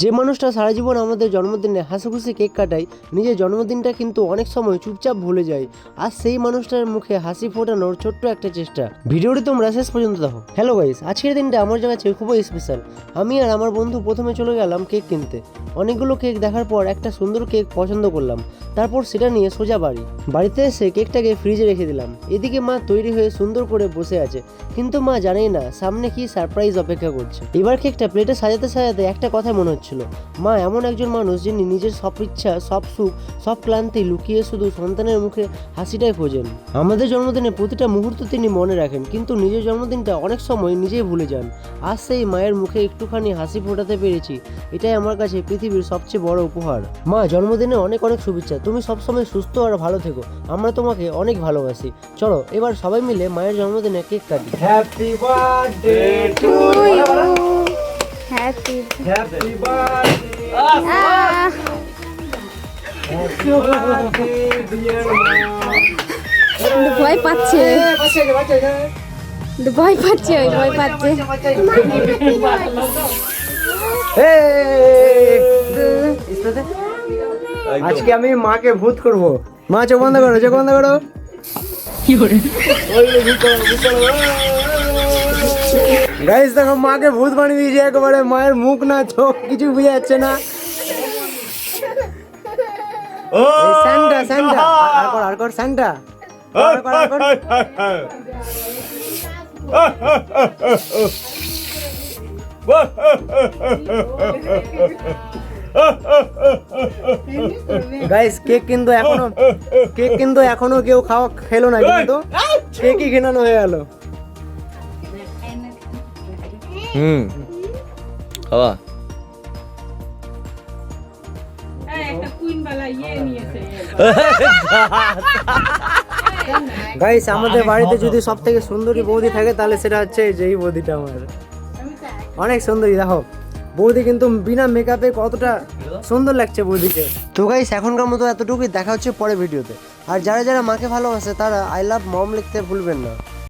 যে মানুষটা সারা জীবন আমাদের জন্মদিনে হাসিখুশি কেক কাটায়, নিজের জন্মদিনটা কিন্তু অনেক সময় চুপচাপ ভুলে যায়। আর সেই মানুষটার মুখে হাসি ফোটানোর ছোট্ট একটা চেষ্টা। ভিডিওটি তোমরা শেষ পর্যন্ত দেখো। হ্যালো গাইস, আজকের দিনটা আমার কাছে খুবই স্পেশাল। আমি আর আমার বন্ধু প্রথমে চলে গেলাম কেক কিনতে। অনেকগুলো কেক দেখার পর একটা সুন্দর কেক পছন্দ করলাম। তারপর সেটা নিয়ে সোজা বাড়িতে এসে কেকটাকে ফ্রিজে রেখে দিলাম। এদিকে মা তৈরি হয়ে সুন্দর করে বসে আছে, কিন্তু মা জানেই না সামনে কি সারপ্রাইজ অপেক্ষা করছে। এবার কেকটা প্লেটে সাজাতে সাজাতে একটা কথা মনে হচ্ছিল, মা এমন একজন মানুষ যিনি নিজের সব ইচ্ছা, সব সুখ, সব ক্লান্তি লুকিয়ে শুধু সন্তানের মুখে হাসিটাই খোঁজেন। আমাদের জন্মদিনে প্রতিটা মুহূর্ত তিনি মনে রাখেন, কিন্তু নিজের জন্মদিনটা অনেক সময় নিজেই ভুলে যান। আজ সেই মায়ের মুখে একটুখানি হাসি ফোটাতে পেরেছি, এটাই আমার কাছে পৃথিবীর সবচেয়ে বড় উপহার। মা, জন্মদিনে অনেক অনেক শুভেচ্ছা। তুমি সবসময় সুস্থ আর ভালো থেকো। আমরা তোমাকে অনেক ভালোবাসি। চলো এবার সবাই মিলে মায়ের জন্মদিনে কেক কাটি। Happy birthday to you. Happy happy birthday. ভয় পাচ্ছে, ভয় পাচ্ছে, ভয় পাচ্ছে। আজকে আমি মাকে ভূত করব। মা চোখ বন্ধ করো, চোখ বন্ধ করো। গাইস দেখো, মাকে ভূত বানিয়ে দিয়েছে একেবারে। মায়ের মুখ না চোখ কিছু বুঝে যাচ্ছে না। স্যান্টা স্যান্টা আর কর স্যান্টা। গাইস কেক কিন্তু এখনো কেউ খেলো না, কিন্তু কেকই ঘেনানো হয়ে গেল। খাওয়া গাইস আমাদের বাড়িতে যদি সব থেকে সুন্দরী বৌদি থাকে তাহলে সেটা হচ্ছে যেই বৌদিটা আমার। অনেক সুন্দরী, দেখো বৌদি কিন্তু বিনা মেকআপে কতটা সুন্দর লাগছে বৌদিকে। তো গাইস এখনকার মতো এতটুকুই, দেখা হচ্ছে পরে ভিডিওতে। আর যারা যারা মাকে ভালোবাসে তারা আই লাভ মম লিখতে ভুলবেন না।